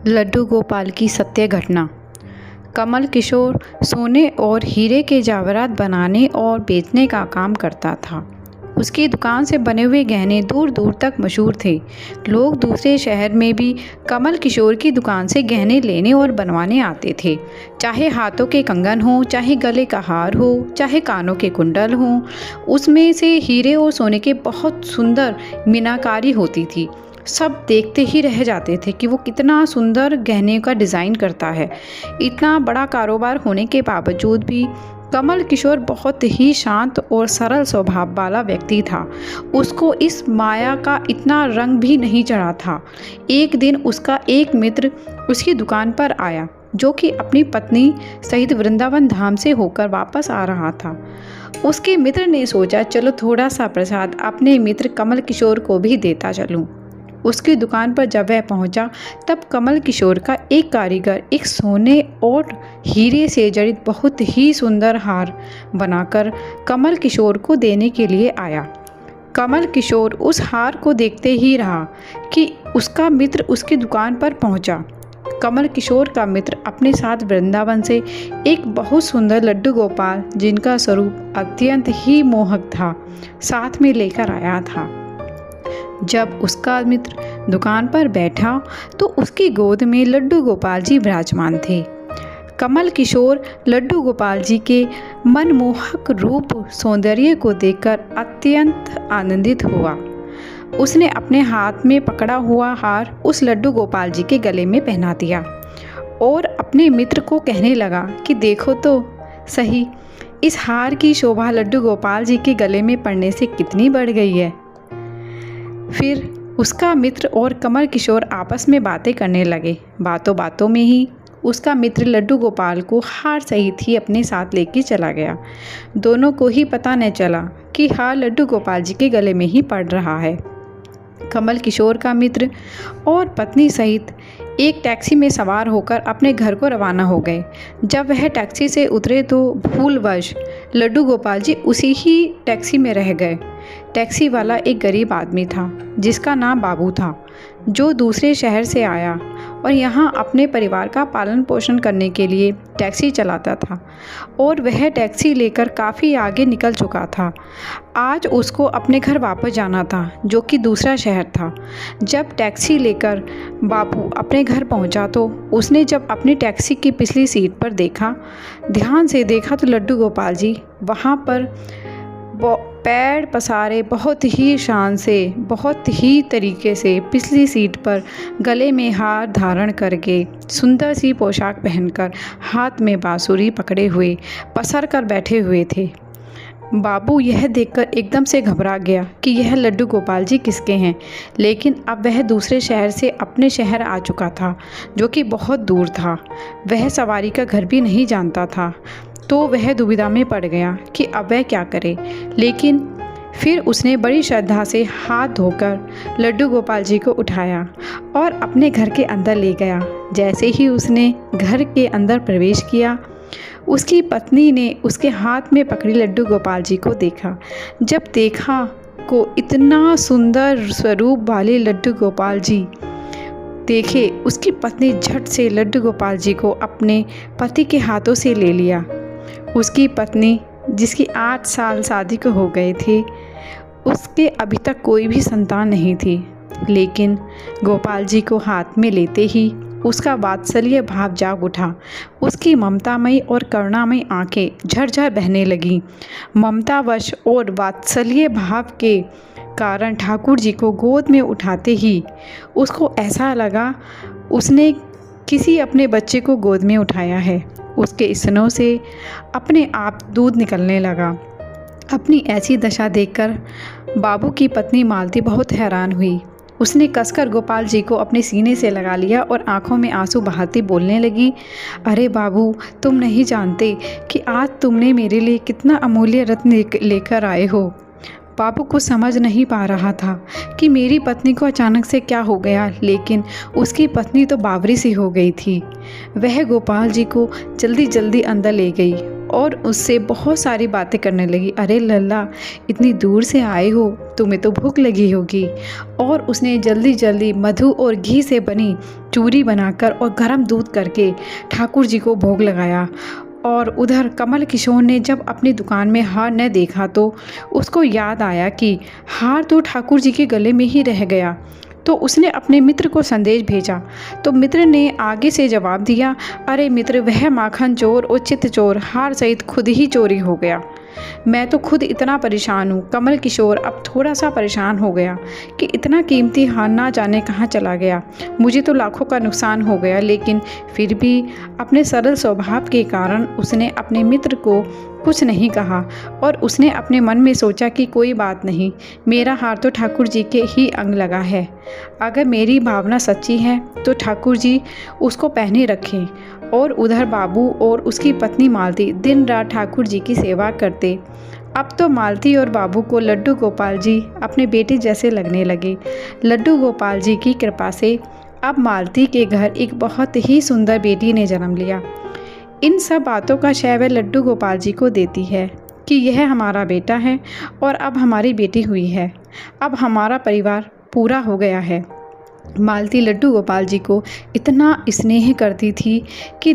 लड्डू गोपाल की सत्य घटना। कमल किशोर सोने और हीरे के ज़ेवरात बनाने और बेचने का काम करता था। उसकी दुकान से बने हुए गहने दूर दूर तक मशहूर थे। लोग दूसरे शहर में भी कमल किशोर की दुकान से गहने लेने और बनवाने आते थे। चाहे हाथों के कंगन हो, चाहे गले का हार हो, चाहे कानों के कुंडल हों, उसमें से हीरे और सोने के बहुत सुंदर मीनाकारी होती थी। सब देखते ही रह जाते थे कि वो कितना सुंदर गहने का डिज़ाइन करता है। इतना बड़ा कारोबार होने के बावजूद भी कमल किशोर बहुत ही शांत और सरल स्वभाव वाला व्यक्ति था। उसको इस माया का इतना रंग भी नहीं चढ़ा था। एक दिन उसका एक मित्र उसकी दुकान पर आया, जो कि अपनी पत्नी सहित वृंदावन धाम से होकर वापस आ रहा था। उसके मित्र ने सोचा, चलो थोड़ा सा प्रसाद अपने मित्र कमल किशोर को भी देता चलूं। उसकी दुकान पर जब वह पहुंचा, तब कमल किशोर का एक कारीगर एक सोने और हीरे से जड़ित बहुत ही सुंदर हार बनाकर कमल किशोर को देने के लिए आया। कमल किशोर उस हार को देखते ही रहा कि उसका मित्र उसकी दुकान पर पहुंचा। कमल किशोर का मित्र अपने साथ वृंदावन से एक बहुत सुंदर लड्डू गोपाल, जिनका स्वरूप अत्यंत ही मोहक था, साथ में लेकर आया था। जब उसका मित्र दुकान पर बैठा तो उसकी गोद में लड्डू गोपाल जी विराजमान थे। कमल किशोर लड्डू गोपाल जी के मनमोहक रूप सौंदर्य को देखकर अत्यंत आनंदित हुआ। उसने अपने हाथ में पकड़ा हुआ हार उस लड्डू गोपाल जी के गले में पहना दिया और अपने मित्र को कहने लगा कि देखो तो सही, इस हार की शोभा लड्डू गोपाल जी के गले में पड़ने से कितनी बढ़ गई है। फिर उसका मित्र और कमल किशोर आपस में बातें करने लगे। बातों बातों में ही उसका मित्र लड्डू गोपाल को हार सहित ही अपने साथ लेके चला गया। दोनों को ही पता न चला कि हार लड्डू गोपाल जी के गले में ही पड़ रहा है। कमल किशोर का मित्र और पत्नी सहित एक टैक्सी में सवार होकर अपने घर को रवाना हो गए। जब वह टैक्सी से उतरे तो भूलवश लड्डू गोपाल जी उसी ही टैक्सी में रह गए। टैक्सी वाला एक गरीब आदमी था, जिसका नाम बाबू था, जो दूसरे शहर से आया और यहाँ अपने परिवार का पालन पोषण करने के लिए टैक्सी चलाता था और वह टैक्सी लेकर काफ़ी आगे निकल चुका था। आज उसको अपने घर वापस जाना था, जो कि दूसरा शहर था। जब टैक्सी लेकर बाबू अपने घर पहुंचा तो उसने जब अपनी टैक्सी की पिछली सीट पर ध्यान से देखा तो लड्डू गोपाल जी वहाँ पर पैर पसारे बहुत ही शान से, बहुत ही तरीके से पिछली सीट पर गले में हार धारण करके, सुंदर सी पोशाक पहनकर, हाथ में बांसुरी पकड़े हुए पसर कर बैठे हुए थे। बाबू यह देखकर एकदम से घबरा गया कि यह लड्डू गोपाल जी किसके हैं, लेकिन अब वह दूसरे शहर से अपने शहर आ चुका था, जो कि बहुत दूर था। वह सवारी का घर भी नहीं जानता था, तो वह दुविधा में पड़ गया कि अब वह क्या करे। लेकिन फिर उसने बड़ी श्रद्धा से हाथ धोकर लड्डू गोपाल जी को उठाया और अपने घर के अंदर ले गया। जैसे ही उसने घर के अंदर प्रवेश किया, उसकी पत्नी ने उसके हाथ में पकड़ी लड्डू गोपाल जी को देखा। जब देखा को इतना सुंदर स्वरूप वाले लड्डू गोपाल जी देखे, उसकी पत्नी झट से लड्डू गोपाल जी को अपने पति के हाथों से ले लिया। उसकी पत्नी, जिसकी 8 साल शादी को हो गए थे, उसके अभी तक कोई भी संतान नहीं थी, लेकिन गोपाल जी को हाथ में लेते ही उसका वात्सल्य भाव जाग उठा। उसकी ममतामयी और करुणामयी आंखें झरझर बहने लगीं। ममतावश और वात्सल्य भाव के कारण ठाकुर जी को गोद में उठाते ही उसको ऐसा लगा उसने किसी अपने बच्चे को गोद में उठाया है। उसके स्तनों से अपने आप दूध निकलने लगा। अपनी ऐसी दशा देखकर बाबू की पत्नी मालती बहुत हैरान हुई। उसने कसकर गोपाल जी को अपने सीने से लगा लिया और आंखों में आंसू बहाती बोलने लगी, अरे बाबू, तुम नहीं जानते कि आज तुमने मेरे लिए कितना अमूल्य रत्न लेकर आए हो। बाबू को समझ नहीं पा रहा था कि मेरी पत्नी को अचानक से क्या हो गया, लेकिन उसकी पत्नी तो बावरी सी हो गई थी। वह गोपाल जी को जल्दी जल्दी अंदर ले गई और उससे बहुत सारी बातें करने लगी। अरे लल्ला, इतनी दूर से आए हो, तुम्हें तो भूख लगी होगी। और उसने जल्दी जल्दी मधु और घी से बनी चूरी बनाकर और गर्म दूध करके ठाकुर जी को भोग लगाया। और उधर कमल किशोर ने जब अपनी दुकान में हार न देखा तो उसको याद आया कि हार तो ठाकुर जी के गले में ही रह गया। तो उसने अपने मित्र को संदेश भेजा। तो मित्र ने आगे से जवाब दिया, अरे मित्र, वह माखन चोर और चित्त चोर हार सहित खुद ही चोरी हो गया। मैं तो खुद इतना परेशान हूँ। कमल किशोर अब थोड़ा सा परेशान हो गया कि इतना कीमती हार ना जाने कहाँ चला गया। मुझे तो लाखों का नुकसान हो गया, लेकिन फिर भी अपने सरल स्वभाव के कारण उसने अपने मित्र को कुछ नहीं कहा और उसने अपने मन में सोचा कि कोई बात नहीं, मेरा हार तो ठाकुर जी के ही अंग लगा है। अगर मेरी भावना सच्ची है तो ठाकुर जी उसको पहने रखें। और उधर बाबू और उसकी पत्नी मालती दिन रात ठाकुर जी की सेवा करते। अब तो मालती और बाबू को लड्डू गोपाल जी अपने बेटे जैसे लगने लगे। लड्डू गोपाल जी की कृपा से अब मालती के घर एक बहुत ही सुंदर बेटी ने जन्म लिया। इन सब बातों का श्रेय वह लड्डू गोपाल जी को देती है कि यह हमारा बेटा है और अब हमारी बेटी हुई है। अब हमारा परिवार पूरा हो गया है। मालती लड्डू गोपाल जी को इतना स्नेह करती थी कि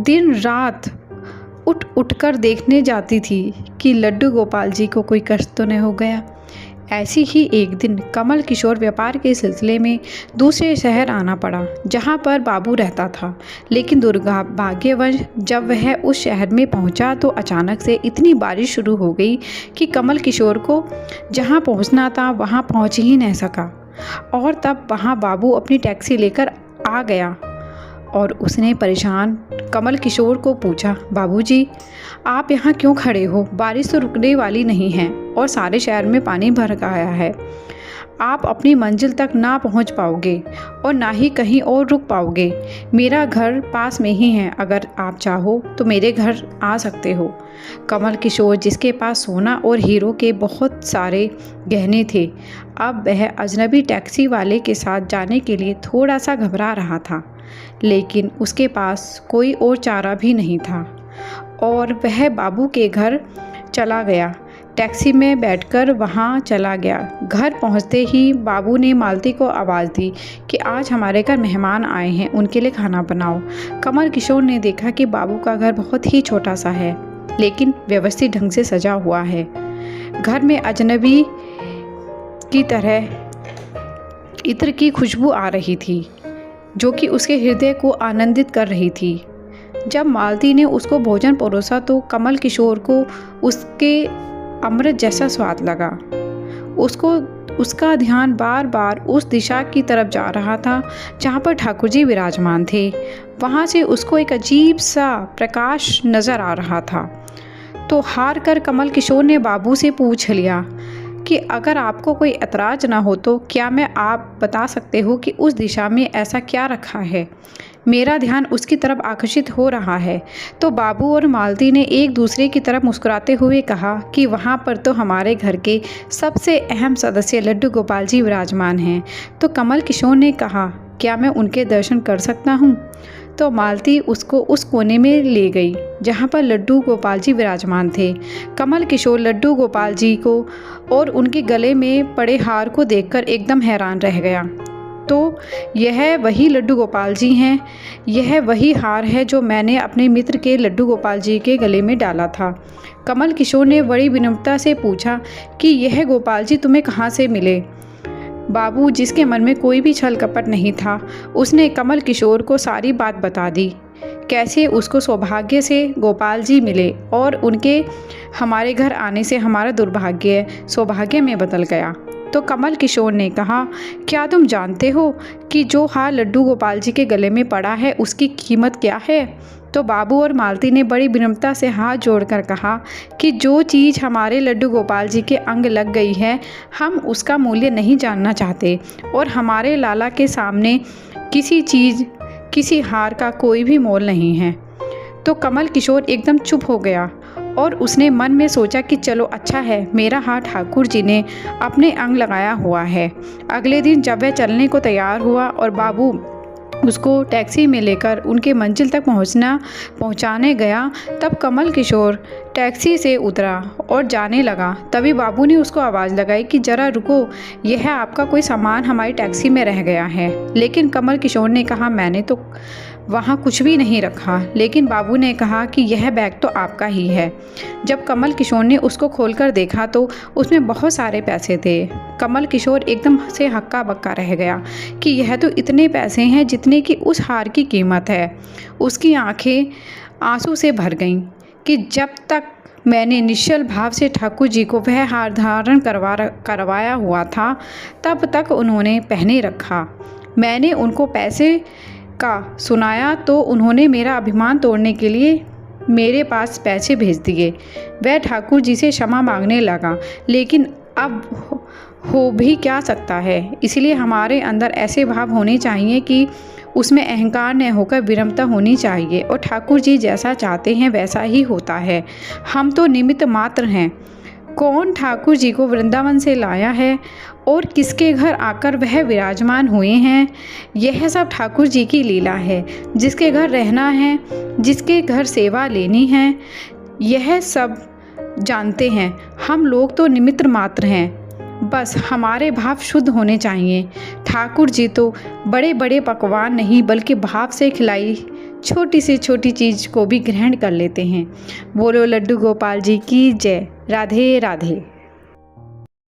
दिन रात उठ उठकर देखने जाती थी कि लड्डू गोपाल जी को कोई कष्ट तो नहीं हो गया। ऐसी ही एक दिन कमल किशोर व्यापार के सिलसिले में दूसरे शहर आना पड़ा जहाँ पर बाबू रहता था। लेकिन दुर्भाग्यवश जब वह उस शहर में पहुँचा तो अचानक से इतनी बारिश शुरू हो गई कि कमल किशोर को जहाँ पहुँचना था वहाँ पहुँच ही नहीं सका। और तब वहाँ बाबू अपनी टैक्सी लेकर आ गया और उसने परेशान कमल किशोर को पूछा, बाबूजी, आप यहाँ क्यों खड़े हो? बारिश तो रुकने वाली नहीं है और सारे शहर में पानी भर गया है। आप अपनी मंजिल तक ना पहुँच पाओगे और ना ही कहीं और रुक पाओगे। मेरा घर पास में ही है, अगर आप चाहो तो मेरे घर आ सकते हो। कमल किशोर, जिसके पास सोना और हीरो के बहुत सारे गहने थे, अब वह अजनबी टैक्सी वाले के साथ जाने के लिए थोड़ा सा घबरा रहा था। लेकिन उसके पास कोई और चारा भी नहीं था और वह बाबू के घर चला गया। टैक्सी में बैठकर वहाँ चला गया। घर पहुँचते ही बाबू ने मालती को आवाज़ दी कि आज हमारे घर मेहमान आए हैं, उनके लिए खाना बनाओ। कमल किशोर ने देखा कि बाबू का घर बहुत ही छोटा सा है, लेकिन व्यवस्थित ढंग से सजा हुआ है। घर में अजनबी की तरह इत्र की खुशबू आ रही थी, जो कि उसके हृदय को आनंदित कर रही थी। जब मालती ने उसको भोजन परोसा तो कमल किशोर को उसके अमृत जैसा स्वाद लगा। उसका ध्यान बार बार उस दिशा की तरफ जा रहा था जहाँ पर ठाकुर जी विराजमान थे। वहाँ से उसको एक अजीब सा प्रकाश नज़र आ रहा था। तो हार कर कमल किशोर ने बाबू से पूछ लिया कि अगर आपको कोई एतराज़ ना हो तो क्या मैं आप बता सकते हो कि उस दिशा में ऐसा क्या रखा है? मेरा ध्यान उसकी तरफ आकर्षित हो रहा है। तो बाबू और मालती ने एक दूसरे की तरफ मुस्कुराते हुए कहा कि वहाँ पर तो हमारे घर के सबसे अहम सदस्य लड्डू गोपाल जी विराजमान हैं। तो कमल किशोर ने कहा, क्या मैं उनके दर्शन कर सकता हूँ? तो मालती उसको उस कोने में ले गई जहाँ पर लड्डू गोपाल जी विराजमान थे। कमल किशोर लड्डू गोपाल जी को और उनके गले में पड़े हार को देखकर एकदम हैरान रह गया। तो यह वही लड्डू गोपाल जी हैं, यह वही हार है जो मैंने अपने मित्र के लड्डू गोपाल जी के गले में डाला था। कमल किशोर ने बड़ी विनम्रता से पूछा कि यह गोपाल जी तुम्हें कहाँ से मिले? बाबू, जिसके मन में कोई भी छल कपट नहीं था, उसने कमल किशोर को सारी बात बता दी, कैसे उसको सौभाग्य से गोपाल जी मिले और उनके हमारे घर आने से हमारा दुर्भाग्य सौभाग्य में बदल गया। तो कमल किशोर ने कहा, क्या तुम जानते हो कि जो हार लड्डू गोपाल जी के गले में पड़ा है उसकी कीमत क्या है? तो बाबू और मालती ने बड़ी विनम्रता से हाथ जोड़कर कहा कि जो चीज़ हमारे लड्डू गोपाल जी के अंग लग गई है, हम उसका मूल्य नहीं जानना चाहते और हमारे लाला के सामने किसी चीज़, किसी हार का कोई भी मोल नहीं है। तो कमल किशोर एकदम चुप हो गया और उसने मन में सोचा कि चलो अच्छा है, मेरा हार ठाकुर जी ने अपने अंग लगाया हुआ है। अगले दिन जब वह चलने को तैयार हुआ और बाबू उसको टैक्सी में लेकर उनके मंजिल तक पहुंचाने गया, तब कमल किशोर टैक्सी से उतरा और जाने लगा। तभी बाबू ने उसको आवाज़ लगाई कि ज़रा रुको, यह आपका कोई सामान हमारी टैक्सी में रह गया है। लेकिन कमल किशोर ने कहा, मैंने तो वहाँ कुछ भी नहीं रखा। लेकिन बाबू ने कहा कि यह बैग तो आपका ही है। जब कमल किशोर ने उसको खोलकर देखा तो उसमें बहुत सारे पैसे थे। कमल किशोर एकदम से हक्का बक्का रह गया कि यह तो इतने पैसे हैं जितने की उस हार की कीमत है। उसकी आंखें आंसू से भर गईं कि जब तक मैंने निश्चल भाव से ठाकुर जी को वह हार धारण करवाया हुआ था, तब तक उन्होंने पहने रखा। मैंने उनको पैसे का सुनाया तो उन्होंने मेरा अभिमान तोड़ने के लिए मेरे पास पैसे भेज दिए। वह ठाकुर जी से क्षमा मांगने लगा, लेकिन अब हो भी क्या सकता है। इसलिए हमारे अंदर ऐसे भाव होने चाहिए कि उसमें अहंकार न होकर विनम्रता होनी चाहिए, और ठाकुर जी जैसा चाहते हैं वैसा ही होता है। हम तो निमित्त मात्र हैं। कौन ठाकुर जी को वृंदावन से लाया है और किसके घर आकर वह विराजमान हुए हैं, यह सब ठाकुर जी की लीला है। जिसके घर रहना है, जिसके घर सेवा लेनी है, यह सब जानते हैं। हम लोग तो निमित्त मात्र हैं। बस हमारे भाव शुद्ध होने चाहिए। ठाकुर जी तो बड़े बड़े पकवान नहीं बल्कि भाव से खिलाई छोटी से छोटी चीज़ को भी ग्रहण कर लेते हैं। बोलो लड्डू गोपाल जी की जय। राधे राधे।